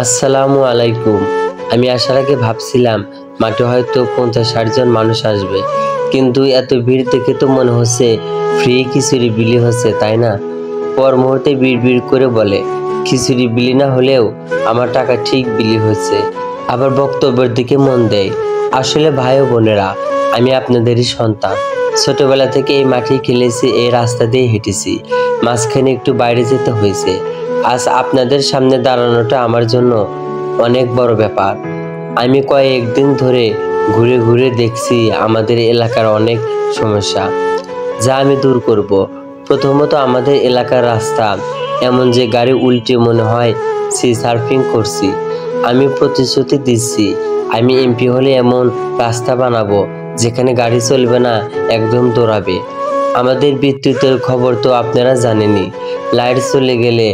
আসসালামু আলাইকুম। আমি আসার আগে ভাবছিলাম মাঠে হয়তো 50-60 জন মানুষ আসবে, কিন্তু এত ভিড় দেখে তো মনে হচ্ছে ফ্রি খিচুড়ি বিলি হচ্ছে, তাই না? পর মুহূর্তে বিড় করে বলে, খিচুড়ি বিলি না হলেও আমার টাকা ঠিক বিলি হচ্ছে। আবার বক্তব্যের দিকে মন দেয়। আসলে ভাই ও বোনেরা, আমি আপনাদেরই সন্তান। ছোটবেলা থেকে এই মাঠেই খেলেছি, এই রাস্তা দিয়ে হেঁটেছি, মাঝখানে একটু বাইরে যেতে হয়েছে। আজ আপনাদের সামনে দাঁড়ানোটা আমার জন্য অনেক বড় ব্যাপার। আমি কয়েকদিন ধরে ঘুরে ঘুরে দেখছি আমাদের এলাকার অনেক সমস্যা, যা আমি দূর করব। প্রথমত, আমাদের এলাকার রাস্তা এমন যে গাড়ি উল্টে মনে হয় সার্ফিং করছি। আমি প্রতিশ্রুতি দিচ্ছি, আমি এমপি হলে এমন রাস্তা বানাবো যেখানে গাড়ি চলবে না, একদম দৌড়াবে। আমাদের বিদ্যুতের খবর তো আপনারা জানেনই, লাইট চলে গেলে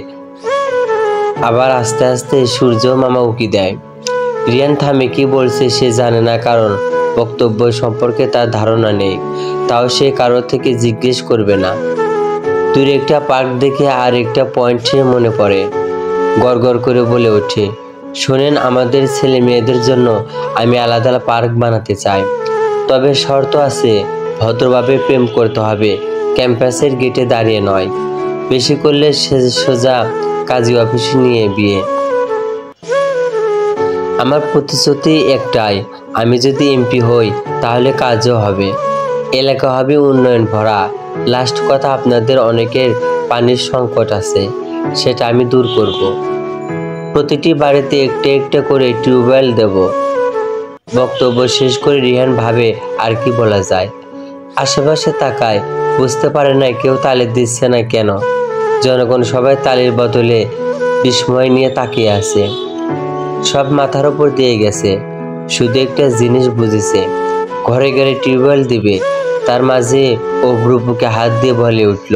আবার আস্তে আস্তে সূর্য মামা উকি দেয়। রিয়ান থামে, কি বলছে সে জানে না, কারণ বক্তব্য সম্পর্কে তার ধারণা নেই। তাও সে কারোর থেকে জিজ্ঞেস করবে না। দূরে একটা পার্ক দেখে আর একটা পয়েন্ট মনে পড়ে। গড়গড় করে বলে ওঠে, শোনেন, আমাদের ছেলে মেয়েদের জন্য আমি আলাদা পার্ক বানাতে চাই, তবে শর্ত আছে। ভদ্রভাবে প্রেম করতে হবে, ক্যাম্পাসের গেটে দাঁড়িয়ে নয়। বেশি করলে সোজা কাজী অফিসে নিয়ে বিয়ে। আমার প্রতিশ্রুতি একটাই, আমি যদি এমপি হই তাহলে কাজও হবে, এলাকা হবে উন্নয়ন ভরা। লাস্ট কথা, আপনাদের অনেকের পানির সংকট আছে, সেটা আমি দূর করব। প্রতিটি বাড়িতে একটা একটা করে টিউবওয়েল দেব। বক্তব্য শেষ করে রিহান ভাবে আর কি বলা যায়। আশেপাশে তাকায়, বুঝতে পারে না কেউ তালি দিচ্ছে না কেন। জনগণ সবাই তালির বদলে বিস্ময় নিয়ে তাকিয়ে আছে। সব মাথার উপর দিয়ে গেছে, শুধু একটা জিনিস বুঝেছে, ঘরে ঘরে টিউবওয়েল দিবে। তার মাঝে অভ্রু বুকে হাত দিয়ে বলে উঠল,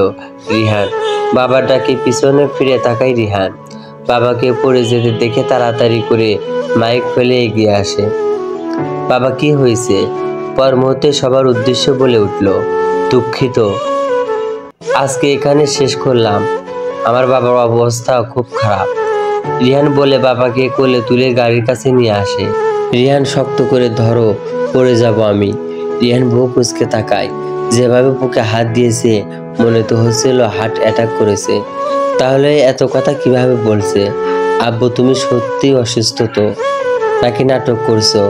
রিহান। বাবার ডাকে পিছনে ফিরে তাকায় রিহান। বাবাকে পড়ে যেতে দেখে তাড়াতাড়ি করে মাইক ফেলে এগিয়ে আসে। বাবা, কি হয়েছে? পর মুহূর্তে সবার উদ্দেশ্য বলে উঠল, দুঃখিত, আজকে এখানে শেষ করলাম, আমার বাবার অবস্থা খুব খারাপ। রিহান বলে বাবাকে কোলে তুলে গাড়ির কাছে নিয়ে আসে। রিহান শক্ত করে ধরো, পড়ে যাব আমি। রিহান বুক কুঁচকে তাকায়, যেভাবে বুকে হাত দিয়েছে মনে তো হচ্ছিল হার্ট অ্যাটাক করেছে। তাহলে এত কথা কিভাবে বলছে? আব্বু, তুমি সত্যি অসুস্থ তো, নাকি নাটক করছো?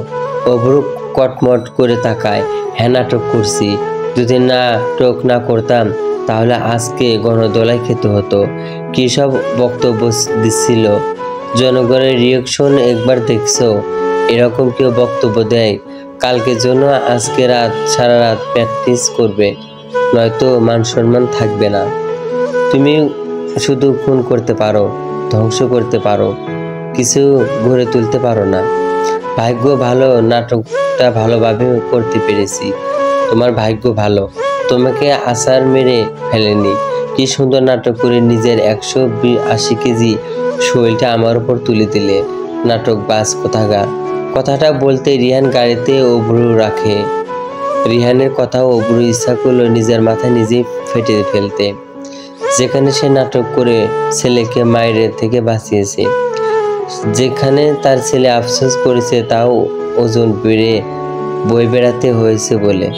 অভ্রু কটমট করে তাকায়, হ্যাঁ, নাটক করছি। যদি নাটক না করতাম তাহলে আজকে গণদোলায় খেতে হতো। কী সব বক্তব্য দিচ্ছিল, জনগণের রিয়াকশন একবার দেখছো? এরকম কেউ বক্তব্য দেয়? কালকের জন্য আজকে সারা রাত প্র্যাকটিস করবে, নয়তো মান সম্মান থাকবে না। তুমি শুধু খুন করতে পারো, ধ্বংস করতে পারো, কিছু গড়ে তুলতে পারো না। ভাগ্য ভালো, নাটকটা ভালোভাবে করতে পেরেছি। তোমার ভাগ্য ভালো, তোমাকে আছাড় মেরে ফেলেনি। কি সুন্দর নাটক করে নিজের 180 কেজি শরীরটা আমার উপর তুলে দিলে, নাটক বাস কোথাকার। কথাটা বলতে রিহান গাড়িতে অভ্রু রাখে। রিহানের কথাও অভ্রু ইচ্ছা করলো নিজের মাথায় নিজেই ফেটে ফেলতে, যেখানে সে নাটক করে ছেলেকে মায়ের থেকে বাঁচিয়েছে, যেখানে তার ছেলে আফসোস করেছে তাও ওজন বেড়ে বই বেড়াতে হয়েছে বলে।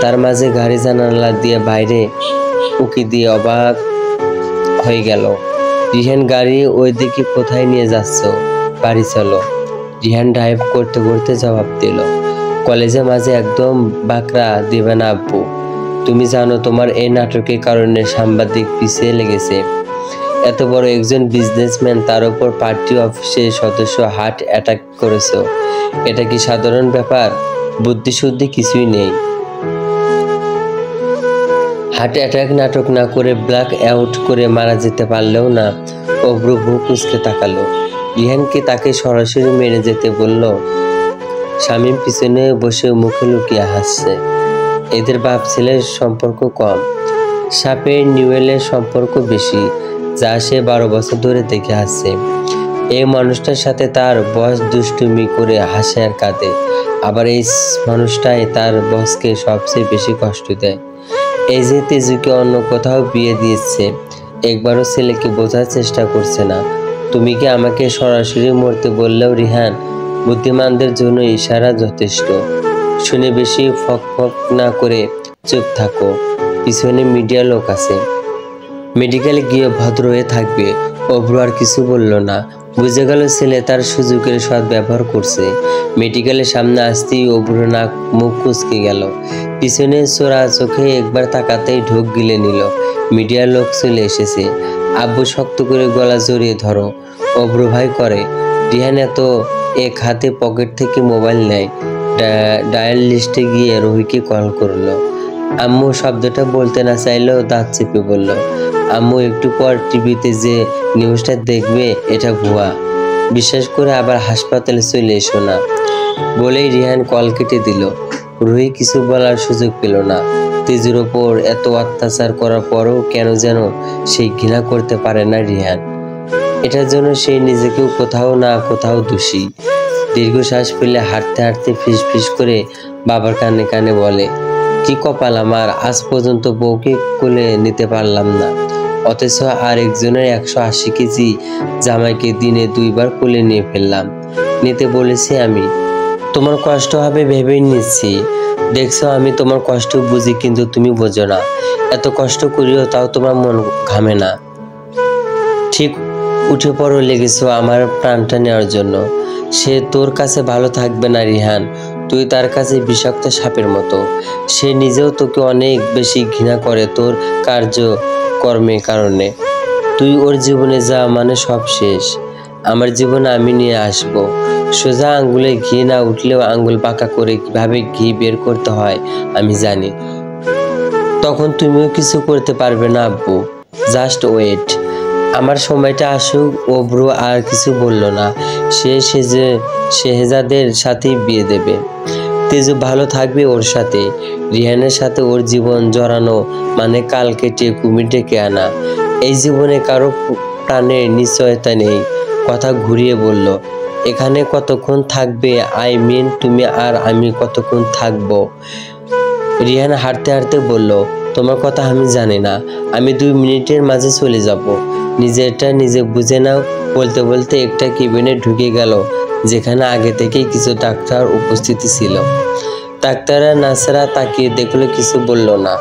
তার মাঝে গাড়ি জানালা দিয়ে বাইরে উকি দিয়ে অবাক হয়ে গেল। রিহান, গাড়ি ওই দিকে কোথায় নিয়ে যাচ্ছ? বাড়ি চলো। রিহান ড্রাইভ করতে করতে জবাব দিল, কলেজের মাঝে একদম বাঁকড়া দিবে না আব্বু। তুমি জানো তোমার এই নাটকের কারণে সাংবাদিক পিছিয়ে লেগেছে। এত বড় একজন বিজনেসম্যান, তার উপর পার্টি অফিসের সদস্য হার্ট অ্যাটাক করেছো, এটা কি সাধারণ ব্যাপার? বুদ্ধিশুদ্ধি কিছুই নেই। হার্ট অ্যাটাক নাটক না করে ব্ল্যাক আউট করে মারা যেতে পারলেও না। অভ্রু বুক কুঁচকে তাকালো। রিহানকে তাকে সরাসরি মেরে যেতে বলল। শামীম পিছনে বসে মুখে লুকিয়ে হাসছে। এদের বাপ ছেলের সম্পর্ক কম, সাপের নিউয়েলের সম্পর্ক বেশি, যা সে 12 বছর ধরে দেখে আসছে। এই মানুষটার সাথে তার বস দুষ্টুমি করে হাসে আর কাঁদে, আবার এই মানুষটাই তার বসকে সবচেয়ে বেশি কষ্ট দেয়। এই যে তেজুকে অন্য কোথাও বিয়ে দিয়েছে, একবারও ছেলেকে বোঝার চেষ্টা করছে না। তুমি কি আমাকে সরাসরি মরতে বললেও রিহান, বুদ্ধিমানদের জন্য ইশারা যথেষ্ট। শুনে বেশি ফক না করে চুপ থাকো, পিছনে মিডিয়া লোক আছে। মেডিকেলে গিয়ে ভদ্র হয়ে থাকবে। অভ্র আর কিছু বলল না। বুঝে গেল ছেলে তার সুযোগের সৎ ব্যবহার করছে। মেডিকেলের সামনে আসতেই অভ্র নাক মুখ কুঁচকে গেল। পিছনে চোরা চোখে একবার তাকাতেই ঢোক গিলে নিল। মিডিয়ার লোক চলে এসেছে। আব্বু শক্ত করে গলা জড়িয়ে ধরো, অভ্র ভাই করে। রিহান এত এক হাতে পকেট থেকে মোবাইল নেয়, ডায়াল লিস্টে গিয়ে রুহিকে কল করলো। আম্মু শব্দটা বলতে না চাইলেও দাঁত চেপে বলল, আম্মু একটু পর টিভিতে যে নিউজটা দেখবে এটা ভুয়া, বিশ্বাস করে আবার হাসপাতালে চলে এসো না। বলেই রিহান কল কেটে দিল। রুহি কিছু বলার সুযোগ পেল না। তেজুর ওপর এত অত্যাচার করার পরও কেন যেন সেই ঘৃণা করতে পারে না রিহান। এটার জন্য সে নিজেকেও কোথাও না কোথাও দোষী। দীর্ঘশ্বাস ফেলে হাঁটতে হাঁটতে ফিস ফিস করে বাবার কানে কানে বলে, কি কপাল আমার, আজ পর্যন্ত বউকে কোলে নিতে পারলাম না, অথচ আর একজনের 180 কেজি জামাইকে দিনে 2 বার কোলে নিয়ে ফেললাম। নিতে বলেছি আমি, তোমার কষ্ট হবে ভেবেই নিচ্ছি। দেখছো আমি তোমার কষ্ট বুঝি, কিন্তু তুমি বোঝো না। এত কষ্ট করিও তাও তোমার মন ঘামে না। ঠিক উঠে পড়ো লেগেছো আমার প্রাণটা নেওয়ার জন্য। সে তোর কাছে ভালো থাকবে না রিহান, তুই তার কাছে বিষাক্ত সাপের মতো। সে নিজেও তোকে অনেক বেশি ঘৃণা করে তোর কার্যকর্মের কারণে। তুই ওর জীবনে যা মানে সব শেষ। আমার জীবনে আমি নিয়ে আসব। সোজা আঙ্গুলে ঘি না উঠলেও আঙ্গুল পাকা করে কিভাবে ঘি বের করতে হয় আমি জানি। তখন তুমিও কিছু করতে পারবে না আব্বু, জাস্ট ওয়েট। আমার সময়টা আসুক। অভ্র আর কিছু বলল না। সে শেহজাদের সাথেই বিয়ে দেবে। তেজু ভালো থাকবে ওর সাথে। রিহানের সাথে ওর জীবন জড়ানো মানে কাল কেটে কুমির ডেকে আনা। এই জীবনে কারো প্রাণের নিশ্চয়তা নেই। কথা ঘুরিয়ে বলল, এখানে কতক্ষণ থাকবে? আই মিন তুমি আর আমি কতক্ষণ থাকবো? রিহান হাঁটতে হাঁটতে বলল, তোমার কথা আমি জানি না, আমি 2 মিনিটের মাঝে চলে যাব। নিজেরটা নিজে বুঝে নাও। বলতে বলতে একটা কেবিনে ঢুকে গেল, যেখানে আগে থেকেই কিছু ডাক্তার উপস্থিতি ছিল। ডাক্তাররা নার্সরা তাকিয়ে দেখলো, কিছু বলল না।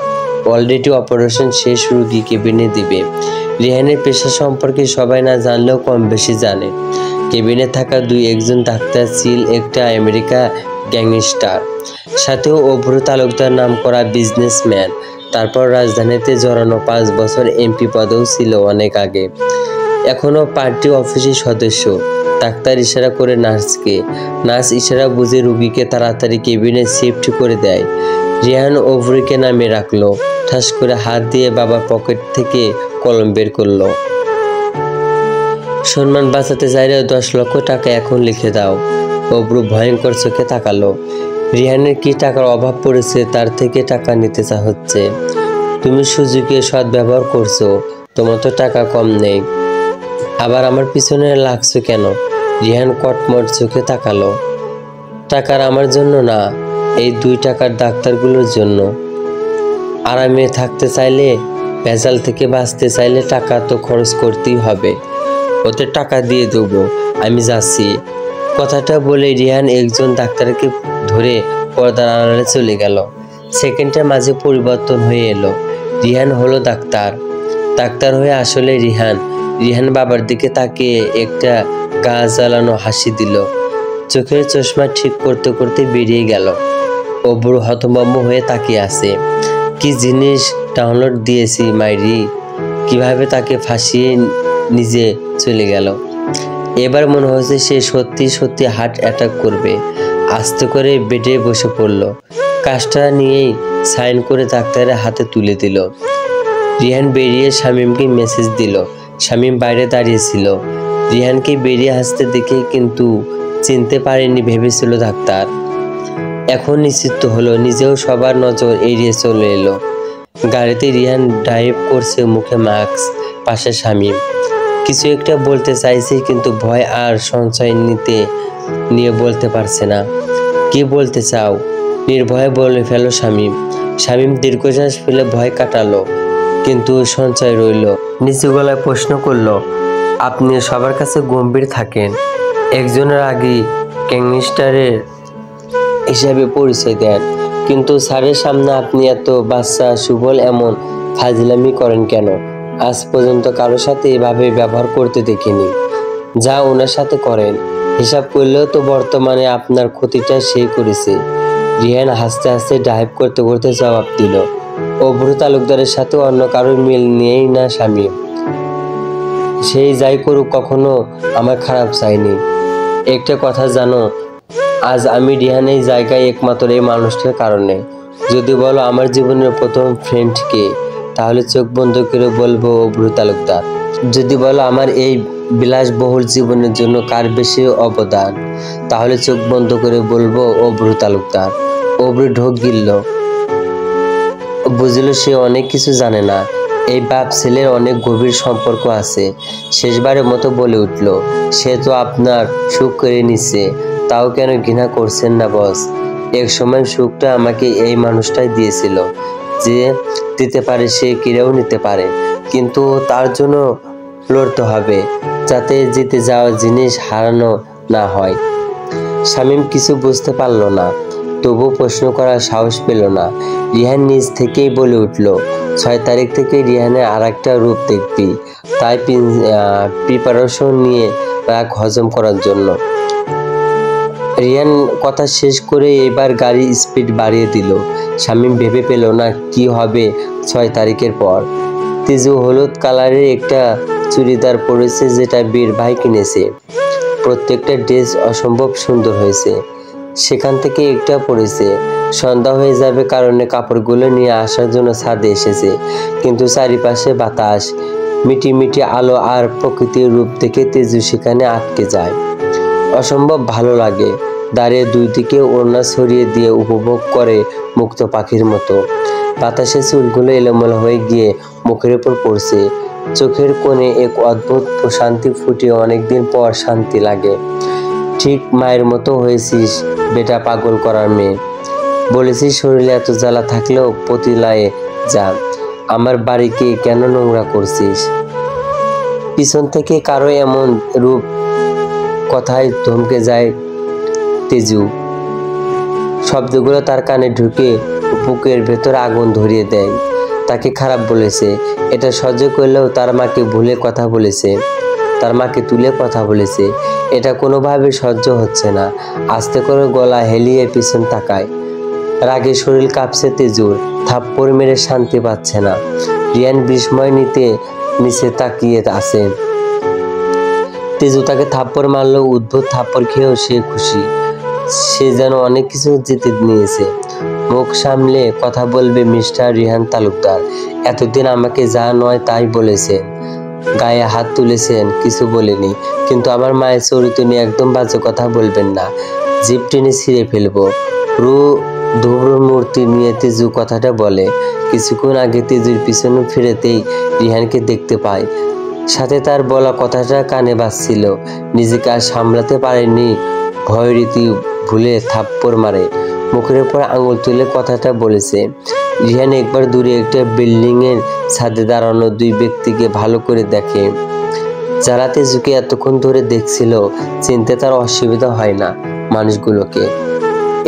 অলরেডি অপারেশন শেষ, রুগী কেবিনে দিবে। রিহানের পেশা সম্পর্কে সবাই না জানলেও কম বেশি জানে। কেবিনে থাকা 2-1 ডাক্তার ছিল একটা আমেরিকা গ্যাংস্টার, সাথেও অভ্র তালুকদার নাম করা বিজনেসম্যান। তারপর রাজধানীতে জড়ানো 5 বছর এমপি পদেও ছিল অনেক আগে। এখনও পার্টি অফিসের সদস্য। ডাক্তার ইশারা করে নার্সকে, নার্স ইশারা বুঝে রুগীকে তাড়াতাড়ি কেবিনে শিফট করে দেয়। রিহান অভ্রকে নামে রাখলো। ঠাস করে হাত দিয়ে বাবার পকেট থেকে কলম বের করলো। সম্মান বাঁচাতে চাইলে 10 লক্ষ টাকা এখন লিখে দাও। অভ্র ভয়ঙ্কর চোখে তাকালো। রিহানের কি টাকার অভাব পড়েছে তার থেকে টাকা নিতে হচ্ছে? তুমি সুযোগের সদ্ব্যবহার করছো, তোমার তো টাকা কম নেই, আবার আমার পিছনে লাগছো কেন? রিহান কটমট চোখে তাকালো। টাকার আমার জন্য না, এই 2 টাকার ডাক্তারগুলোর জন্য। আরামে থাকতে চাইলে, ভেজাল থেকে বাঁচতে চাইলে টাকা তো খরচ করতেই হবে। ওদের টাকা দিয়ে দেবো, আমি যাচ্ছি। কথাটা বলে রিহান একজন ডাক্তারকে ধরে পর্দার আড়ালে চলে গেল। সেকেন্ডের মাঝে পরিবর্তন হয়ে এলো। রিহান হলো ডাক্তার। ডাক্তার হয়ে আসলে রিহান বাবার দিকে তাকিয়ে একটা গা জ্বালানো হাসি দিল। চোখের চশমা ঠিক করতে করতে বেরিয়ে গেল। অভ্র হতভম্ব হয়ে তাকিয়ে আছে। কি জিনিস ডাউনলোড দিয়েছি মাইরি, কিভাবে তাকে ফাঁসিয়ে নিজে চলে গেল। এবার মনে হচ্ছে সে সত্যি সত্যি হার্ট অ্যাটাক করবে। আস্তে করে বেডে বসে পড়ল। কাজটা নিয়েই সাইন করে ডাক্তারের হাতে তুলে দিল। রিহান বেরিয়ে শামীমকে মেসেজ দিল। শামীম বাইরে দাঁড়িয়েছিল। রিহানকে বেরিয়ে আসতে দেখে কিন্তু চিনতে পারেনি ভেবেছিল ডাক্তার। এখন নিশ্চিত হলো, নিজেও সবার নজর এড়িয়ে চলে এলো। গাড়িতে রিহান ড্রাইভ করছে, মুখে মাস্ক, পাশে শামীম। কিছু একটা বলতে চাইছে কিন্তু ভয় আর সংশয় নিয়ে বলতে পারছে না। কি বলতে চাও? নির্ভয়ে বলে ফেল শামীম। শামীম দীর্ঘশ্বাস ফেলে ভয় কাটালো, কিন্তু সঞ্চয় রইল। নিচু গলায় প্রশ্ন করলো, আপনি সবার কাছে গম্ভীর থাকেন, একজনের আগে গ্যাংস্টারের হিসাবে পরিচয় দেন, কিন্তু স্যারের সামনে আপনি এত বাচ্চা সুবল এমন ফাজলামি করেন কেন? আজ পর্যন্ত কারোর সাথে এভাবে ব্যবহার করতে দেখিনি, যা ওনার সাথে করেন। হিসাব করলেও তো বর্তমানে আপনার ক্ষতিটা সেই করেছে। রিহান হাসতে হাসতে ড্রাইভ করতে করতে জবাব দিল, অভ্রু তালুকদারের সাথে অন্য কারোর মিল নিয়েই না শামীম। সেই যাই করুক কখনো আমার খারাপ চাইনি। একটা কথা জানো, আজ আমি রিহান এই জায়গায় একমাত্র এই মানুষটার কারণে। যদি বলো আমার জীবনের প্রথম ফ্রেন্ডকে, তাহলে চোখ বন্ধ করে বলবো অভ্রু তালুকদার। যদি বলো আমার এই বিলাসবহুল জীবনের জন্য কার বেশি অবদান, তাহলে চোখ বন্ধ করে বলবো অভ্রু তালুকদার। অভ্রু ঢোক গিলল, বুঝল সে অনেক কিছু জানে না। এই বাপ ছেলের অনেক গভীর সম্পর্ক আছে। শেষবারের মতো বলে উঠল, সে তো আপনার সুখ করে নিচ্ছে, তাও কেন ঘৃণা করছেন না বস? এক সময় সুখটা আমাকে এই মানুষটাই দিয়েছিল, যে দিতে পারে সে কেড়েও নিতে পারে, কিন্তু তার জন্য লড়তে হবে, যাতে জিতে যাওয়া জিনিস হারানো না হয়। শামীম কিছু বুঝতে পারল না, তবু প্রশ্ন করার সাহস পেল না। রিহান নিজ থেকেই বলে উঠল, 6 তারিখ থেকে রিহানের আর একটা রূপ দেখবি, তাই প্রিপারেশন নিয়ে রাগ হজম করার জন্য। রিহান কথা শেষ করে এবার গাড়ি স্পিড বাড়িয়ে দিল। শামীম ভেবে পেল না কি হবে 6 তারিখের পর। তিজু হলুদ কালারের একটা চুড়িদার পরেছে, যেটা বীর ভাই কিনেছে। প্রত্যেকটা ড্রেস অসম্ভব সুন্দর হয়েছে। সেখান থেকে একটা পরেছে। সন্ধ্যা হয়ে যাবে কারণে কাপড়গুলো নিয়ে আসার জন্য ছাদে এসেছে, কিন্তু চারিপাশে বাতাস, মিটি মিটি আলো আর প্রকৃতির রূপ দেখে তেজু সেখানে আটকে যায়। অসম্ভব ভালো লাগে। দাঁড়িয়ে দুই দিকে ওড়না ছড়িয়ে দিয়ে উপভোগ করে মুক্ত পাখির মতো। বাতাসে চুলগুলো এলোমেলো হয়ে গিয়ে মুখের উপর পড়ছে। চোখের কোণে এক অদ্ভুত প্রশান্তি ফুটিয়ে অনেকদিন পর শান্তি লাগে। ঠিক মায়ের মতো হয়েছিস বেটা, পাগল করার মেয়ে। বলেছিস শরীরে এত জ্বালা থাকলেও পতিলায়ে যা, আমার বাড়িকে কেন নোংরা করছিস? পিছন থেকে কারো এমন রূপ কথায় ধমকে যায় তেজু। শব্দগুলো তার কানে ঢুকে বুকের ভেতর আগুন ধরিয়ে দেয়। তাকে খারাপ বলেছে, এটা সহ্য করলেও তার মাকে ভুলে কথা বলেছে, তার মাকে তুলে কথা বলেছে, এটা কোনোভাবে সহ্য হচ্ছে না। আস্তে করে গলা হেলিয়ে পিছন তাকায়। রাগে শরীর কাঁপছে তেজুর, থাপ্পড় মেরে শান্তি পাচ্ছে না। রিয়ান বিস্ময় নিচে তাকিয়ে আছে। তেজু তাকে থাপ্পড় মারলো, উদ্ভুত থাপ্পড় খেয়েও সে খুশি। সে যেন অনেক কিছু জিতে নিয়েছে। মুখ সামলে কথা বলবে মিস্টার রিহান তালুকদার। এতদিন আমাকে যা নয় তাই বলেছেন, গায়ে হাত তুলেছেন, কিছু বলেনি, কিন্তু আমার মায়ের চরিত্র নিয়ে একদম বাজে কথা বলবেন না, জিভ টেনে ছিঁড়ে ফেলবো। ধুব্র মূর্তি নিয়ে তেজু কথাটা বলে। কিছুক্ষণ আগে তেজুর পিছনে ফিরেতেই রিহানকে দেখতে পায়। সাথে তার বলা কথাটা কানে বাজছিল। নিজেকে আর সামলাতে পারেনি, ভয়রীতি ভুলে থাপ্পড় মারে। মুখের উপর আঙুল তুলে কথাটা বলেছে। রিহান একবার দূরে একটা বিল্ডিং এর ছাদে দাঁড়ানো দুই ব্যক্তিকে ভালো করে দেখে। যারা তেজুকে এতক্ষণ ধরে দেখছিল চিনতে তার অসুবিধা হয় না মানুষগুলোকে।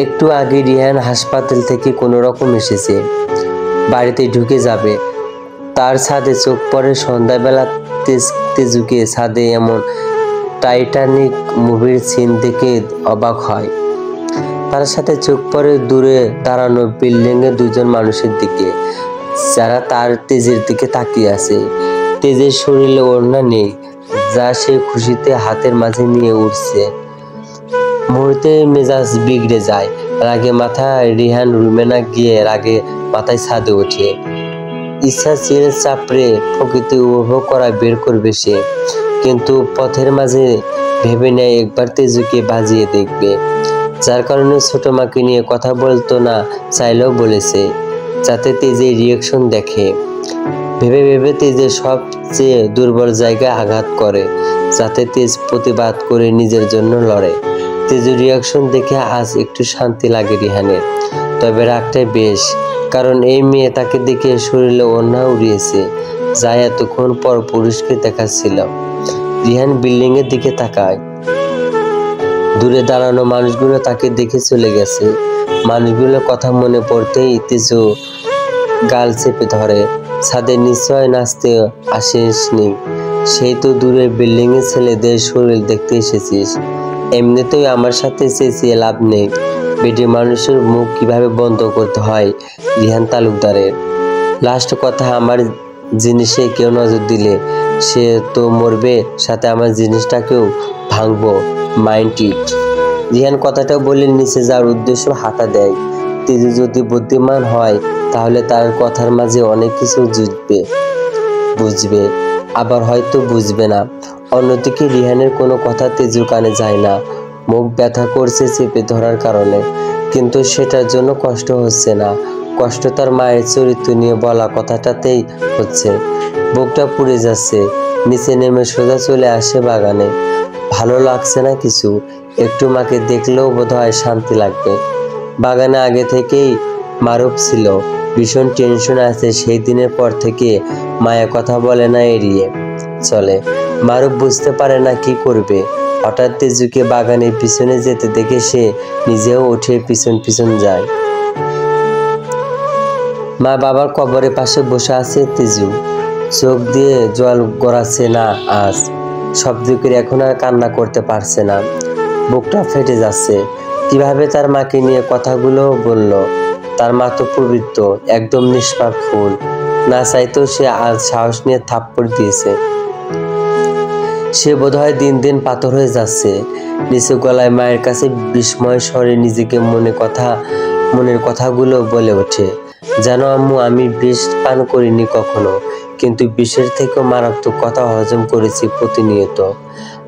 একটু আগে রিহান হাসপাতাল থেকে কোনো রকম এসেছে, বাড়িতে ঢুকে যাবে। তার ছাদে চোখ পড়ে সন্ধ্যাবেলা তেজুকে ছাদে এমন টাইটানিক মুভির সিন দেখে অবাক হয়। তার সাথে চোখ পড়ে দূরে দাঁড়ানো বিল্ডিং এ দুজন মানুষের দিকে, যারা তার তেজের দিকে তাকিয়ে আছে। তেজের শরীরে ওড়না নেই, যা সে খুশিতে হাতের মাঝে নিয়ে উঠছে। মুহূর্তে মেজাজ বিগড়ে যায়। রাগে মাথায় রিহান রুমে না গিয়ে রাগে মাথায় ছাদে ওঠে। ইচ্ছা ছিল চাপড়ে প্রকৃতি উপভোগ করা বের করবে সে, কিন্তু পথের মাঝে ভেবে নেয় একবার তেজুকে বাজিয়ে দেখবে। যার কারণে ছোট মাকে নিয়ে কথা বলতো না চাইলেও বলেছে, যাতে তেজের রিয়াকশন দেখে। ভেবে ভেবে তেজের সবচেয়ে দুর্বল জায়গায় আঘাত করে, যাতে তেজ প্রতিবাদ করে নিজের জন্য লড়ে। তেজের রিয়াকশন দেখে আজ একটু শান্তি লাগে রিহানের। তবে রাগটাই বেশ, কারণ এই মেয়ে তাকে দেখে শরীরে ওড়না উড়িয়েছে, যা এতক্ষণ পর পুরুষকে দেখাচ্ছিল। রিহান বিল্ডিং এর দিকে তাকায়। দূরে দাঁড়ানো মানুষগুলো তাকে দেখে চলে গেছে। মানুষগুলোর কথা মনে পড়তেই তেজু গাল চেপে ধরে। ছাদে নিশ্চয় নাচতে আসিসনি, সেই তো দূরের বিল্ডিং এর ছেলেদের শরীর দেখতে এসেছিস। এমনিতেই আমার সাথে চেঁচিয়ে লাভ নেই। বেডি মানুষের মুখ কিভাবে বন্ধ করতে হয় রিহান তালুকদারের। লাস্ট কথা, আমার জিনিসে কেউ নজর দিলে সে তো মরবে, সাথে আমার জিনিসটাকেও ভাঙবো, মাইন্ড ইট। রিহান কথাটা বলে নিচে যাওয়ার উদ্দেশ্য হাঁটা দেয়। তেজু যদি বুদ্ধিমান হয় তাহলে তার কথার মাঝে অনেক কিছু বুঝবে, আবার হয়তো বুঝবে না। অন্যদিকে রিহানের কোনো কথা তেজুর কানে যায় না। মুখ ব্যথা করছে চেপে ধরার কারণে, কিন্তু সেটার জন্য কষ্ট হচ্ছে না। কষ্ট তার মায়ের চরিত্র নিয়ে বলা কথাটাতেই হচ্ছে। বুকটা পুড়ে যাচ্ছে। নিচে নেমে সোজা চলে আসে বাগানে। ভালো লাগছে না কিছু, একটু মাকে দেখলেও বোধহয় শান্তি লাগবে। বাগানে আগে থেকেই মারুফ ছিল, ভীষণ টেনশন আছে। সেই দিনের পর থেকে মায়ের কথা বলে না, এড়িয়ে চলে। মারুফ বুঝতে পারে না কি করবে। হঠাৎ তেজুকে বাগানের পিছনে যেতে দেখে সে নিজেও উঠে পিছন পিছন যায়। মা বাবার কবরের পাশে বসে আছে তেজু, চোখ দিয়ে জল গড়াচ্ছে না আজ। শব্দ করে এখন আর কান্না করতে পারছে না, বুকটা ফেটে যাচ্ছে। কিভাবে তার মাকে নিয়ে কথাগুলো বলল। তার মা তো পবিত্র, একদম নিষ্পাপ ফুল। না চাইতেও সে আজ সাহস নিয়ে থাপ্পড় দিয়েছে। সে বোধহয় দিন দিন পাথর হয়ে যাচ্ছে। নিচু গলায় মায়ের কাছে বিস্ময় স্বরে নিজেকে মনের কথাগুলো বলে ওঠে। জানো আম্মু, আমি বিষ পান করিনি কখনো, কিন্তু বিষের থেকেও মারাত্মক কথা হজম করেছি প্রতিনিয়ত।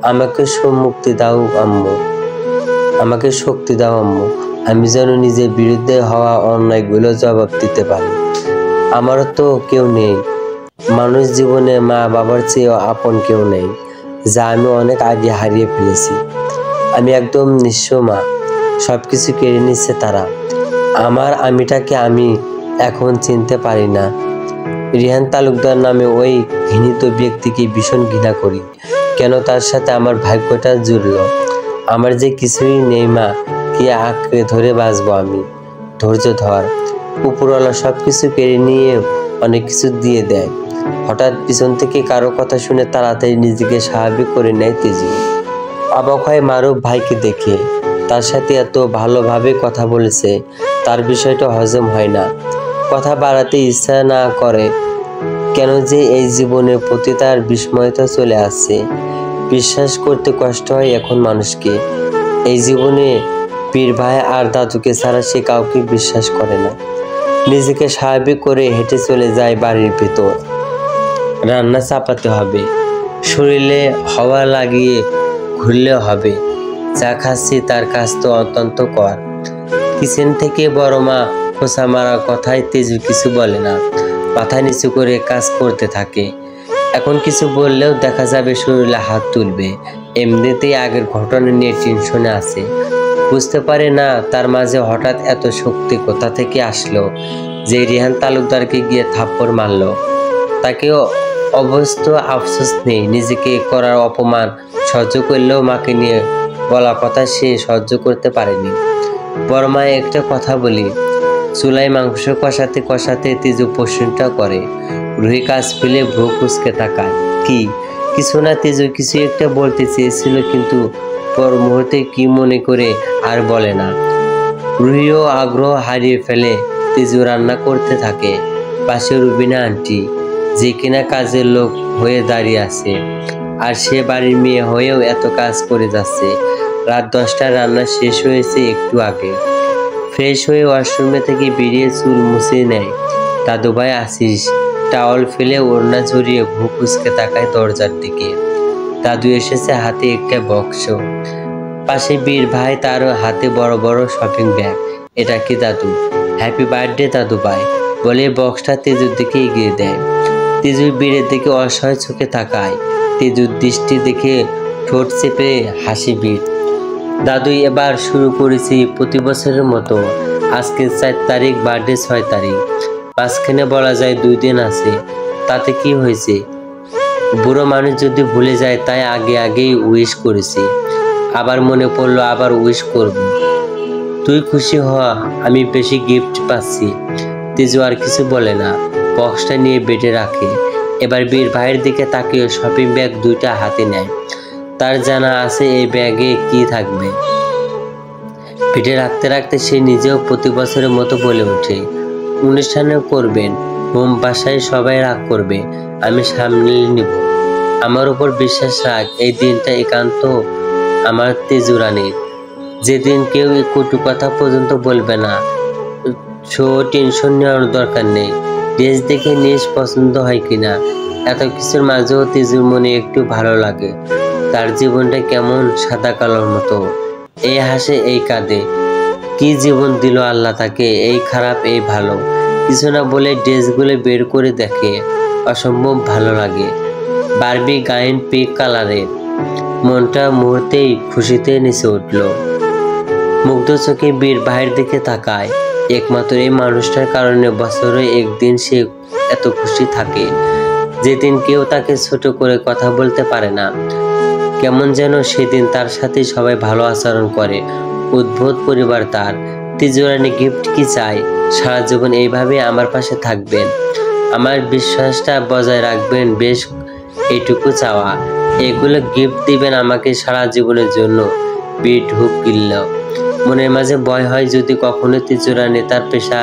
আমাকে মুক্তি দাও আম্মু, আমাকে শক্তি দাও আম্মু, আমি যেন নিজের বিরুদ্ধে হওয়া অন্যায়গুলো জবাব দিতে পারি। আমারও তো কেউ নেই, মানুষ জীবনে মা বাবার চেয়েও আপন কেউ নেই, যা আমি অনেক আগে হারিয়ে ফেলেছি। আমি একদম নিঃস্ব মা, সবকিছু কেড়ে নিচ্ছে তারা। আমার আমিটাকে আমি এখন চিনতে পারি না। রিহান তালুকদার নামে ওই ঘৃণিত ব্যক্তিকে ভীষণ ঘৃণা করি। কেন তার সাথে আমার ভাগ্যটা জুড়ল? আমার যে কিছুই নেই মা, কে আঁকড়ে ধরে বাঁচবো আমি? ধৈর্য ধর, উপরওয়ালা সব কিছু কেড়ে নিয়ে অনেক কিছু দিয়ে দেয়। হঠাৎ পিছন থেকে কারো কথা শুনে তাড়াতাড়ি নিজেকে স্বাভাবিক করে নেয় তেজু। অবাক হয় মারুফ ভাইকে দেখে, তার সাথে এত ভালোভাবে কথা বলেছে। তার বিষয়টা হজম হয় না, কথা বাড়াতে ইচ্ছা না করে। কেন যে এই জীবনের প্রতি তার বিস্ময়তা চলে আসছে। বিশ্বাস করতে কষ্ট হয় এখন মানুষকে। এই জীবনে পীর ভাই আর দাদুকে ছাড়া সে কাউকে বিশ্বাস করে না। নিজেকে স্বাভাবিক করে হেঁটে চলে যায় বাড়ির ভেতর। রান্না চাপাতে হবে, শরীরে হাওয়া লাগিয়ে ঘুরলেও হবে। যা খাচ্ছি তার কাজ তো অত্যন্ত কর। কিচেন থেকে বড় মা খোঁচা মারা কথায় তেজু কিছু বলে না, মাথা নিচু করে কাজ করতে থাকে। এখন কিছু বললেও দেখা যাবে শরীরে হাত তুলবে। এমনিতেই আগের ঘটনা নিয়ে টেনশনে আছে। বুঝতে পারে না তার মাঝে হঠাৎ এত শক্তি কোথা থেকে আসলো যে রিহান তালুকদারকে গিয়ে থাপ্পড় মারল। তাকেও অবস্থ আফসোস নেই, নিজেকে করার অপমান সহ্য করলেও মাকে নিয়ে বলা কথা সে সহ্য করতে পারেনি। বড় মায়ে একটা কথা বলি, চুলায় মাংস কষাতে কষাতে তেজু প্রশ্নটা করে। রুহি কাজ ফেলে ভ্রু কুঁচকে তাকায়। কি? কিছু না তেজু কিছু একটা বলতে চেয়েছিল, কিন্তু পর মুহূর্তে কি মনে করে আর বলে না। রুহিও আগ্রহ হারিয়ে ফেলে। তেজু রান্না করতে থাকে। পাশে রুবিনা আন্টি, যে কিনা কাজের লোক হয়ে দাঁড়িয়ে আছে, আর সে বাড়ির মেয়ে হয়েও এত কাজ করে যাচ্ছে। রাত 10টায় রান্না শেষ হয়েছে একটু আগে। ফ্রেশ হয়ে ওয়াশরুমে থেকে বেরিয়ে চুল মুছে নেয়। দাদু ভাই আসিস? টাওয়াল ফেলে ওড়না ঝরিয়ে ভ্রু কুঁচকে তাকায় দরজার দিকে। দাদু এসেছে, হাতে একটা বক্স। পাশে বীর ভাই, তার হাতে বড় বড় শপিং ব্যাগ। এটা কি দাদু? হ্যাপি বার্থডে দাদু ভাই, বলে বক্সটা তেজুর দিকে এগিয়ে দেয়। তেজুর বীরের দিকে অসহায় চোখে তাকায়। তেজুর দৃষ্টি দেখে ঠোঁট চেপে হাসি বীর। দাদু, এবার শুরু করেছি প্রতি বছরের মতো। আজকে 4 তারিখ, বার্থডে 6 তারিখ, মাঝখানে বলা যায় 2 দিন আছে। তাতে কি হয়েছে? বুড়ো মানুষ যদি ভুলে যায় তাই আগেই উইশ করেছি, আবার মনে পড়লো আবার উইশ করব। তুই খুশি হ, আমি বেশি গিফট পাচ্ছি। তেজু আর কিছু বলে না, বক্সটা নিয়ে বেডে রাখে। এবার বীর ভাইয়ের দিকে তাকিয়ে শপিং ব্যাগ দুইটা হাতে নেয়। তার জানা আছে এই ব্যাগে কি থাকবে। বেডে রাখতে রাখতে সে নিজেও প্রতি বছরের মতো বলে ওঠে, অনুষ্ঠানে করবেন, হোম বাসায় সবাই রাগ করবে, আমি সামলে নিব। আমার উপর বিশ্বাস রাখ, এই দিনটা একান্ত আমার তেজু রানীর, যেদিন কেউ এই কটু কথা পর্যন্ত বলবে না। সো টেনশন নেওয়ার দরকার নেই। ড্রেস দেখে নিজ পছন্দ হয় কিনা, এত কিছুর মাঝেও তেজুর মনে একটু ভালো লাগে। তার জীবনটা কেমন সাদা কালোর মতো, এই হাসে এই কাঁদে। কি জীবন দিল আল্লাহ তাকে, এই খারাপ এই ভালো। কিছু না বলে ড্রেসগুলো বের করে দেখে, অসম্ভব ভালো লাগে। বারবি গাইন পিঙ্ক কালারের, মনটা মুহূর্তেই খুশিতে নেচে উঠল। মুগ্ধ চোখে বীর ভাইয়ের দিকে তাকায়। একমাত্র এই মানুষটার কারণে বছরে একদিন সে এত খুশি থাকে, যেদিন কেউ তাকে ছোট করে কথা বলতে পারে না। কেমন যেন সেদিন তার সাথে সবাই ভালো আচরণ করে। উদ্ভুত পরিবার তার। তেজু রানী গিফট কি চাই? সারা জীবন এইভাবে আমার পাশে থাকবেন, আমার বিশ্বাসটা বজায় রাখবেন, বেশ এইটুকু চাওয়া। এগুলো গিফট দিবেন আমাকে সারা জীবনের জন্য। বীর ঢুক গিলল। মনের মাঝে ভয় হয় যদি কখনো তেজু রানী তার পেশা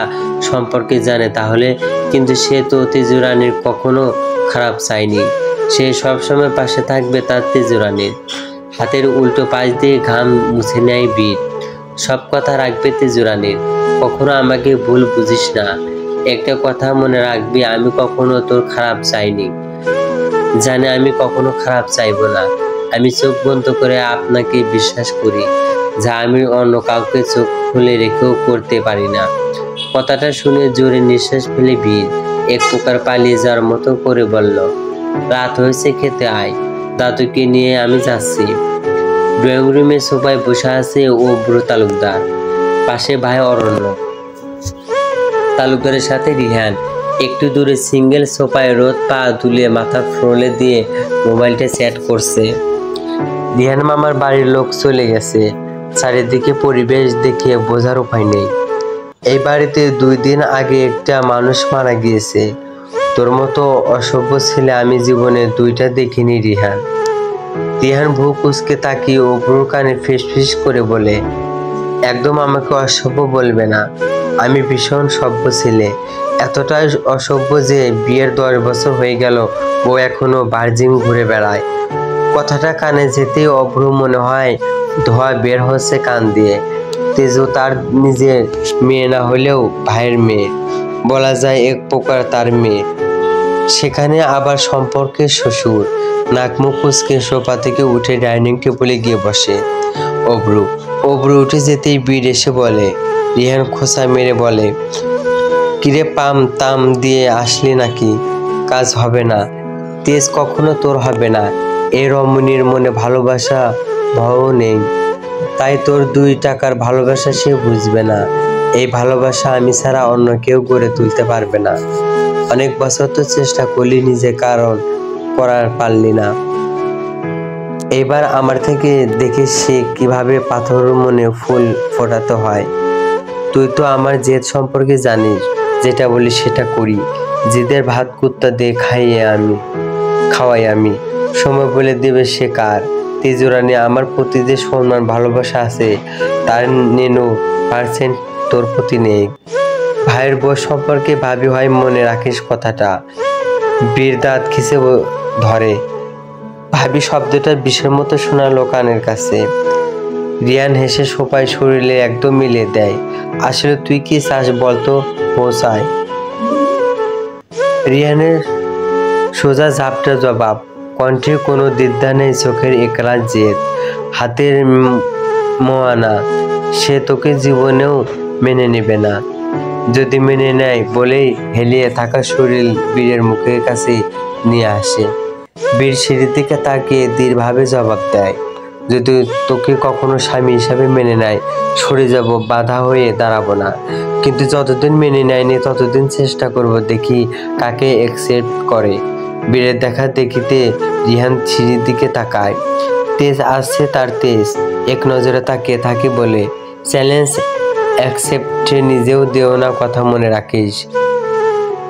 সম্পর্কে জানে তাহলে, কিন্তু সে তো তেজু রানীর কখনো খারাপ চায়নি। সে সবসময় পাশে থাকবে তার তেজু রানীর। হাতের উল্টো পাশ দিয়ে ঘাম মুছে নেয় বীর। সব কথা রাখবে তেজু রানীর, কখনো আমাকে ভুল বুঝিস না। একটা কথা মনে রাখবি, আমি কখনো তোর খারাপ চাইনি, জানে আমি কখনো খারাপ চাইবো না। আমি চোখ বন্ধ করে আপনাকে বিশ্বাস করি, যা আমি অন্য কাউকে চোখ খুলে রেখেও করতে পারি না। কথাটা শুনে জোরে নিঃশ্বাস ফেলে বীর এক প্রকার পালিয়ে যাওয়ার মতো করে বলল, রাত হয়েছে, খেতে আয়, দাদুকে নিয়ে আমি যাচ্ছি। ড্রয়িং রুমে সোফায় বসে আছে অব্রু তালুকদার, পাশে ভাই অরণ্য। তালুকদারের সাথে রিহান একটু দূরে সিঙ্গেল সোফায় রোদ পা তুলে মাথা ফ্রোলে দিয়ে মোবাইলটা চ্যাট করছে। রিহান মামার বাড়ির লোক চলে গেছে, চারিদিকে পরিবেশ দেখে বোঝার উপায় নেই। এই বাড়িতে 2 দিন আগে একটা মানুষ মারা গিয়েছে। তোর মতো অসভ্য ছেলে আমি জীবনে 2টা দেখিনি রিহান। রিহান ভূ কুচকে তাকিয়ে অব্রুর কানে ফিসফিস করে বলে, একদম আমাকে অসভ্য বলবে না, আমি ভীষণ সভ্য ছেলে। এতটাই অসভ্য যে বিয়ের 10 বছর হয়ে গেল ও এখনো ভার্জিন ঘুরে বেড়ায়। কথাটা কানে যেতেই অব্রু মনে হয় ধোয়া বের হচ্ছে কান দিয়ে। তেজু তার নিজের মেয়ে না হলেও ভাইয়ের মেয়ে, বলা যায় এক প্রকার তার মেয়ে। সেখানে আবার সম্পর্কের শ্বশুর। নাক মুখ কুচকে সোফা থেকে উঠে ডাইনিং টেবিলে গিয়ে বসে অব্রু উঠে যেতেই বীর এসে বলে। রিহান খোঁচা মেরে বলে, কিরে পাম তাম দিয়ে আসলি নাকি? কাজ হবে না, তেজ কখনো তোর হবে না। এই রমণীর মনে ভালোবাসা ভয়ও নেই, তাই তোর 2 টাকার ভালোবাসা সে বুঝবে না। এই ভালোবাসা আমি ছাড়া অন্য কেউ গড়ে তুলতে পারবে না। অনেক বছর তো চেষ্টা করলি নিজে, কারণ করার পারলি না। এবার আমার থেকে দেখে সে কিভাবে পাথর মনে ফুল ফোটাতে হয়। তুই তো আমার জেদ সম্পর্কে জানিস, যেটা বলি সেটা করি। জেদের ভাত কুত্তা দিয়ে খাওয়াই আমি। সময় বলে দেবে সে কার। তেজু রানী, আমার প্রতি যে সম্মান ভালোবাসা আছে তার 99% তোর প্রতি নেই। ভাইয়ের বউ সম্পর্কে ভাবি হয় মনে রাখিস কথাটা। বীর দাঁত খিসে ধরে। ভাবি শব্দটা বিষের মতো শোনালো কানের কাছে। রিয়ান হেসে সোফায় শরীরে একদম মিলিয়ে দেয়। আসলে তুই কি চাস বলতো পৌঁছায়? রিয়ানের সোজা ঝাপটা জবাব, কণ্ঠে কোনো দ্বিধা নেই, চোখের একলা জেদ, হাতের মোয়ানা। সে তোকে জীবনেও মেনে নেবে না। যদি মেনে নেয় বলেই হেলিয়ে থাকা শরীর বীরের মুখের কাছে নিয়ে আসে। বীর সিঁড়ির দিকে তাকিয়ে দৃঢ়ভাবে জবাব দেয়, যদি তোকে কখনো স্বামী হিসাবে মেনে নেয় সরে যাব, বাধা হয়ে দাঁড়াবো না। কিন্তু যতদিন মেনে নেয়নি ততদিন চেষ্টা করব, দেখি কাকে অ্যাকসেপ্ট করে। বীরের দেখা দেখিতে রিহান সিঁড়ির দিকে তাকায়। তেজ আসছে তার তেজ এক নজরে তাকিয়ে থাকে বলে, চ্যালেঞ্জ অ্যাকসেপ্টে নিজেও দেও না কথা মনে রাখিস।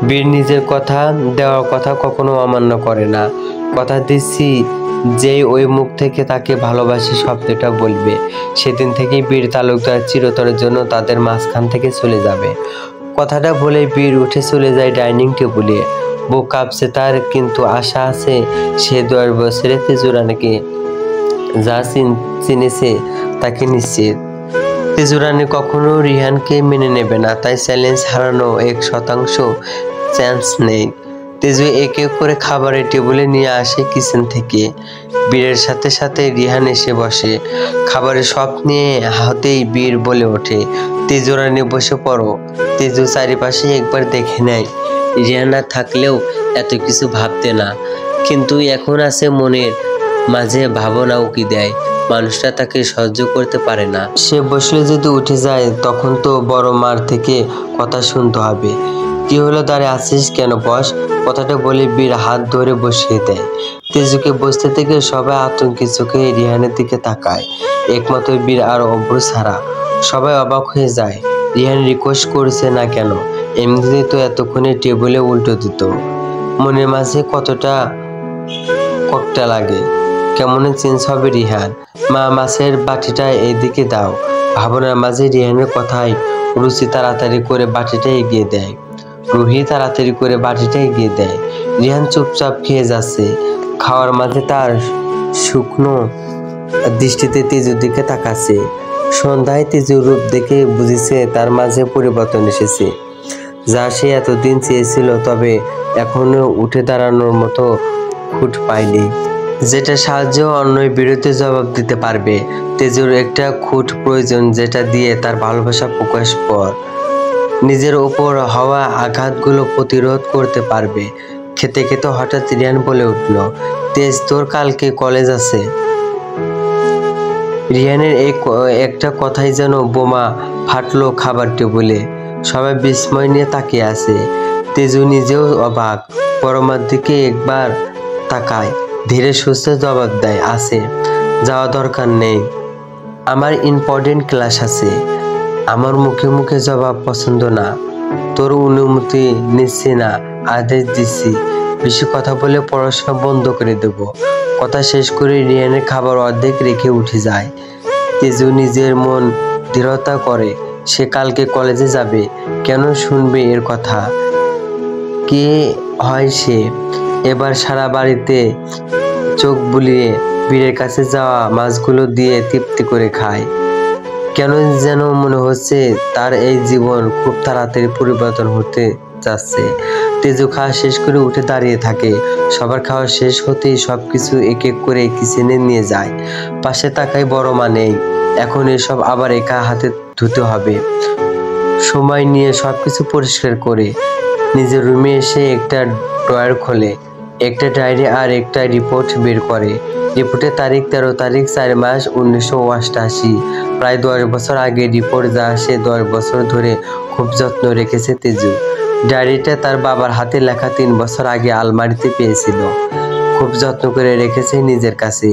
বীর নিজের কথা দেওয়ার কথা কখনো অমান্য করে না। কথা দিচ্ছি যেই ওই মুখ থেকে তাকে ভালোবাসি শব্দটা বলবে সেদিন থেকে বীর তালুকদার চিরতরের জন্য তাদের মাঝখান থেকে চলে যাবে। কথাটা বলে বীর উঠে চলে যায় ডাইনিং টেবিলে। বুক কাঁপছে তার, কিন্তু আশা আছে সে 10 বছরে তেজুরানিকে যা চিনেছে তাকে নিশ্চিত। তেজুরানি কখনো রিহানকে মেনে নেবে না, তাই চ্যালেঞ্জ হারানো 1% চান্স নেই। তেজু এক এক করে খাবারের টেবিলে নিয়ে আসে কিচেন থেকে। বীরের সাথে সাথে রিহান এসে বসে। খাবারের সব নিয়ে হাতেই বীর বলে ওঠে, তেজুরানি বসে পড়ো। তেজু চারিপাশে একবার দেখে নেয়। রিহান না থাকলেও এত কিছু ভাবতে না, কিন্তু এখন আছে মনের মাঝে ভাবনা উকি দেয়। মানুষটা তাকে সহ্য করতে পারে না। সে বসলে যদি উঠে যায় তখন তো বড় মার থেকে কথা শুনতে হবে। কি হলো, দাঁড়িয়ে আছিস কেন, বস। কথাটা বলে বীর হাত ধরে বসিয়ে দেয়। তেজুকে বসতে থেকে সবাই আতঙ্কিত চোখে রিহানের দিকে তাকায়। একমাত্র বীর আর অব্র ছাড়া সবাই অবাক হয়ে যায়। রিহান রিকোয়েস্ট করছে না কেন, এমনিতে তো এতক্ষণে টেবিলে উল্টো দিত। মনের মাঝে কতটা ককটা লাগে, কেমন চেঞ্জ হবে রিহান। মা, মাছের বাটিটা এদিকে দাও। ভাবনার মাঝে রিহানের কথায় রুচি তাড়াতাড়ি করে বাটিটা এগিয়ে দেয়। রুহি তাড়াতাড়ি করে বাটিটা এগিয়ে দেয়। রিহান চুপচাপ খেয়ে যাচ্ছে। খাওয়ার মাঝে তার শুকনো দৃষ্টিতে তেজুর দিকে তাকাচ্ছে। সন্ধ্যায় তেজুর রূপ দেখে বুঝেছে তার মাঝে পরিবর্তন এসেছে, যা সে এতদিন চেয়েছিল, তবে এখনো উঠে দাঁড়ানোর মতো খুঁট পায়নি, যেটা সাহায্য অন্যের বিরুদ্ধে জবাব দিতে পারবে। তেজুর একটা খুঁট প্রয়োজন, যেটা দিয়ে তার ভালোবাসা প্রকাশ পর নিজের ওপর হওয়া আঘাতগুলো প্রতিরোধ করতে পারবে। খেতে খেতে হঠাৎ রিহান বলে উঠল, তেজ, তোর কালকে কলেজ আছে। রিহানের এই একটা কথাই যেন বোমা ফাটলো খাবার টেবিলে। সবাই বিস্ময় নিয়ে তাকিয়ে আছে। তেজু নিজেও অবাক। পরমার দিকে একবার তাকায়, ধীরে সুস্থে জবাব দেয়, আছে, যাওয়া দরকার নেই, আমার ইম্পর্টেন্ট ক্লাস আছে। আমার মুখে মুখে জবাব পছন্দ না, তোর অনুমতি নিচ্ছি না, আদেশ দিচ্ছি। বেশি কথা বলে পড়াশোনা বন্ধ করে দেব। কথা শেষ করে রিহানের খাবার অর্ধেক রেখে উঠে যায়। তেজু নিজের মন দৃঢ়তা করে, সে কালকে কলেজে যাবে। কেন শুনবে এর কথা? কে হয় সে? এবার সারা বাড়িতে চোখ বুলিয়ে বীরের কাছে যাওয়া মাছগুলো দিয়ে তৃপ্তি করে খায়। কেন যেন মনে হচ্ছে তার এই জীবন খুব তাড়াতাড়ি পরিবর্তন হতে যাচ্ছে। তেজু খাওয়া শেষ করে উঠে দাঁড়িয়ে থাকে। সবার খাওয়া শেষ হতেই সবকিছু এক এক করে কিচেনে নিয়ে যায়। পাশে তাকায় বড় মা নেই। এখন এসব আবার একা হাতে ধুতে হবে। সময় নিয়ে সবকিছু পরিষ্কার করে নিজের রুমে এসে একটা ড্রয়ার খোলে, একটা ডায়েরি আর একটা রিপোর্ট বের করে। রিপোর্টের তারিখ 13 তারিখ 4 মাস 1988। প্রায় 10 বছর আগে রিপোর্ট, যা সে 10 বছর ধরে খুব যত্ন রেখেছে তেজু। ডায়েরিটা তার বাবার হাতে লেখা, 3 বছর আগে আলমারিতে পেয়েছিল, খুব যত্ন করে রেখেছে নিজের কাছে।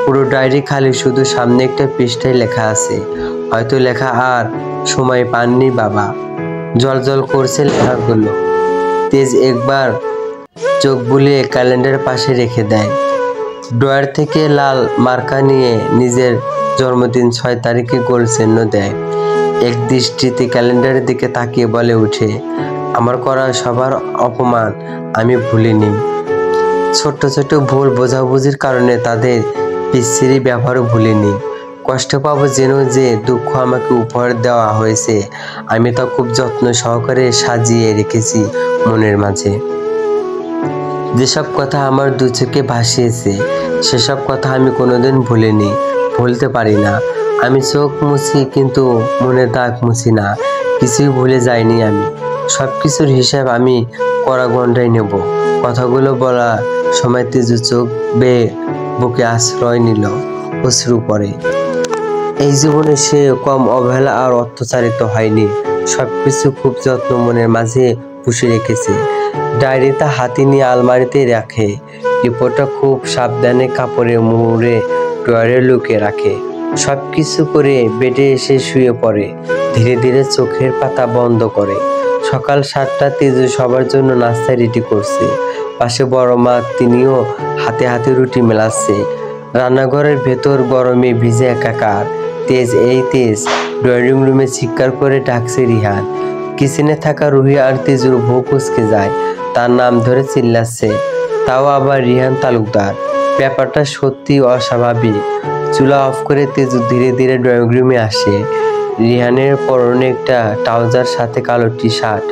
পুরো ডায়েরি খালি, শুধু সামনে একটা পৃষ্ঠায় লেখা আছে, হয়তো লেখা আর সময় পাননি বাবা। জল জল করছে লেখাগুলো। তেজ একবার চোখ বুলিয়ে ক্যালেন্ডার পাশে রেখে দেয়। ড্রয়ার থেকে লাল মার্কা নিয়ে নিজের জন্মদিন 6 তারিখে গোল চিহ্ন দেয়। এক দৃষ্টিতে ক্যালেন্ডারের দিকে তাকিয়ে বলে উঠে, আমার করা সবার অপমান আমি ভুলিনি। ছোট্ট ছোট্ট ভুল বোঝাবুঝির কারণে তাদের বিশ্রী ব্যবহারও ভুলিনি। কষ্ট পাবো যেন, যে দুঃখ আমাকে উপহার দেওয়া হয়েছে আমি তা খুব যত্ন সহকারে সাজিয়ে রেখেছি মনের মাঝে। যেসব কথা আমার দু চোখে ভাসিয়েছে সেসব কথা আমি কোনোদিন ভুলিনি, ভুলতে পারি না। আমি চোখ মুছি কিন্তু মনে দাগ মুছি না। কিছুই ভুলে যাইনি আমি। সব কিছুর হিসাব আমি কড়া গন্ডায় নেব। কথাগুলো বলার সময় তেজু চোখ বেয়ে বুকে আশ্রয় নিল, অশ্রু পড়ে। এই জীবনে সে কম অবহেলা আর অত্যাচারিত হয়নি। সবকিছু খুব যত্ন মনের মাঝে পুষে রেখেছে। ডায়েরিটা হাতে নিয়ে আলমারিতে রাখে। রিপোর্টটা খুব সাবধানে কাপড়ে মুড়ে ড্রয়ারে লুকিয়ে রাখে। সব কিছু করে বেডে এসে শুয়ে পড়ে। ধীরে ধীরে চোখের পাতা বন্ধ করে। সকাল 7টা, তেজু সবার জন্য নাস্তা রেডি করছে। পাশে বড় মা, তিনিও হাতে হাতে রুটি মেলাচ্ছে। রান্নাঘরের ভেতর গরমে ভিজে একাকার। তেজ, ড্রয়িং রুমে চিৎকার করে ডাকছে রিহান। কিচেনে থাকা রুহি আর তেজুর বউ কুঁচকে যায়, তার নাম ধরে চিল্লাচ্ছে, তাও আবার রিহান তালুকদার। ব্যাপারটা সত্যি অস্বাভাবিক। চুলা অফ করে তেজু ধীরে ধীরে ড্রয়িং রুমে আসে। রিহানের পরনে একটা ট্রাউজার, সাথে কালো টি-শার্ট।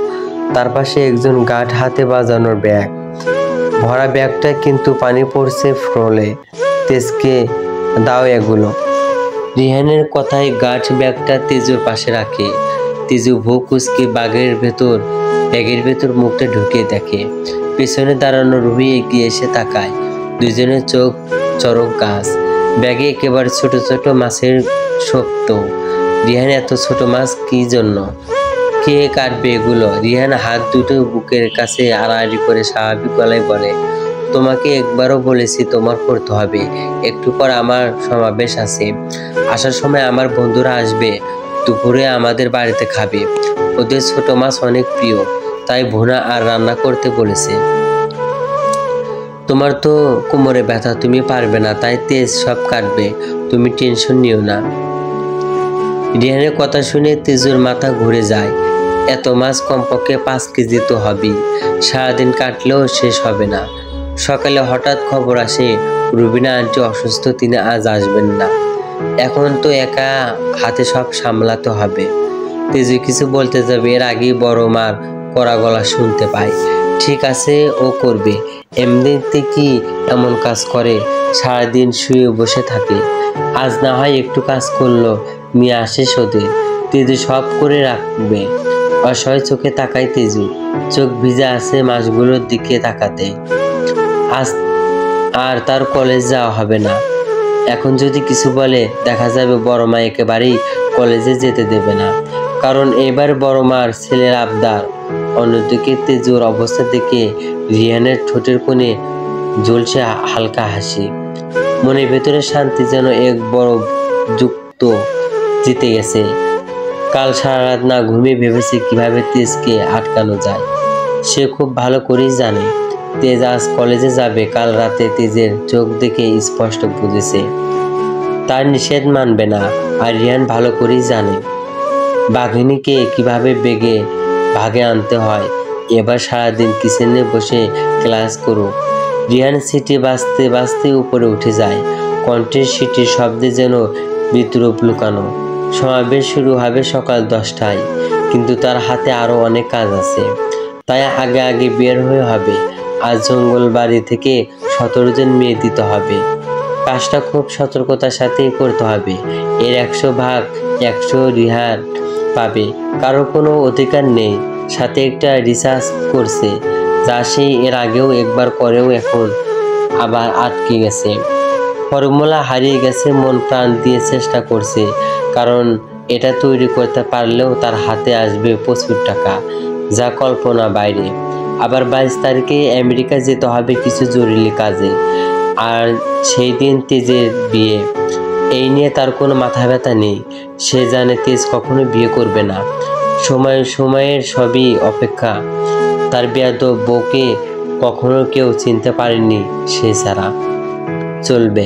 তার পাশে একজন গার্ড, হাতে বাজানোর ব্যাগ। ভরা ব্যাগটা, কিন্তু পানি পড়ছে ফ্লোরে। তেজকে দাও এগুলো। রিহানের কথায় গার্ড ব্যাগটা তেজুর পাশে রাখে। তেজু ভূ কুচকে ব্যাগের ভেতর মুখটা ঢুকিয়ে দেখে। পেছনে দাঁড়ানো রুহি এগিয়ে এসে তাকায়। দুজনের চোখ চরক গাছ। ব্যাগে একেবারে ছোট ছোট মাছের সপ্ত। রিহান, এত ছোট মাছ কি জন্য? কে কাটবে এগুলো? রিহান হাত দুটো বুকের কাছে আড়াআড়ি করে স্বাভাবিক গলায় বলে, তোমাকে একবারও বলেছি তোমার করতে হবে। একটু পর আমার সমাবেশ আছে। আসার সময় আমার বন্ধুরা আসবে। দুপুরে আমাদের বাড়িতে খাবে। ওদের ছোট মাছ অনেক প্রিয়, তাই ভুনা আর রান্না করতে বলেছে। তোমার তো কোমরে ব্যথা, তুমি পারবে না, তাই তেজ সব কাটবে, তুমি টেনশন নিও না। রিহানের কথা শুনে তেজুর মাথা ঘুরে যায়। এত মাছ কমপক্ষে 5 কেজি তো হবেই। সারাদিন কাটলেও শেষ হবে না। সকালে হঠাৎ খবর আসে রুবিনা আন্টি অসুস্থ, তিনি আজ আসবেন না। এখন তো একা হাতে সব সামলাতে হবে। তেজু কিছু বলতে যাবে, এর আগেই বড় মার কড়া গলা শুনতে পায়। ঠিক আছে, ও করবে। এমনিতে কি এমন কাজ করে? সারাদিন শুয়ে বসে থাকে। আজ না হয় একটু কাজ করলো, নিয়ে আসে ওদের। তেজু সব করে রাখবে। অসহায় চোখে তাকায় তেজু। চোখ ভিজে আছে মাছগুলোর দিকে তাকাতে। আজ আর তার কলেজ যাওয়া হবে না। এখন যদি কিছু বলে, দেখা যাবে বড় মা একেবারেই কলেজে যেতে দেবে না, কারণ এবার বড় মার ছেলের আবদার। অন্যদিকে তেজুর অবস্থা দেখে রিহানের ঠোঁটের কোণে জ্বলছে হালকা হাসি। মনের ভেতরে শান্তি যেন এক বড় যুক্ত জিতে গেছে। কাল সারা রাত না ঘুমিয়ে ভেবেছে কিভাবে তেজকে আটকানো যায়। সে খুব ভালো করেই জানে তেজ আজ কলেজে যাবে। কাল রাতে তেজের চোখ দেখে স্পষ্ট বুঝেছে তার নিষেধ মানবে না। আর রিহান ভালো করেই জানে বাঘিনীকে কিভাবে ভাগে আনতে হয়। এবার সারাদিন কিচেনে বসে ক্লাস করুক। রিহান সিটি বাজতে বাজতে উপরে উঠে যায়। কণ্ঠের সিটির শব্দে যেন বিদ্রুপ লুকানো। সমাবেশ শুরু হবে সকাল 10টায়, কিন্তু তার হাতে আরো অনেক কাজ আছে, তাই আগে আগে বের হয়ে হবে। আজ জঙ্গল বাড়ি থেকে 17 জন মেয়ে দিতে হবে। কাজটা খুব সতর্কতার সাথেই করতে হবে। এর 100% রিহান পাবে, কারো কোনো অধিকার নেই। সাথে একটা রিসার্চ করছে, যা সে এর আগেও একবার করেও এখন আবার আটকে গেছে। ফর্মুলা হারিয়ে গেছে, মন প্রাণ দিয়ে চেষ্টা করছে, কারণ এটা তৈরি করতে পারলেও তার হাতে আসবে প্রচুর টাকা, যা কল্পনা বাইরে। আবার 22 তারিখে আমেরিকা যেতে হবে কিছু জরুরি কাজে, আর সেই দিন তেজের বিয়ে। এই নিয়ে তার কোনো মাথা ব্যথা নেই। সে জানে তেজ কখনো বিয়ে করবে না। সময়ের সবই অপেক্ষা। তার বেয়াদব বউকে কখনো কেউ চিনতে পারেনি সে ছাড়া। চলবে।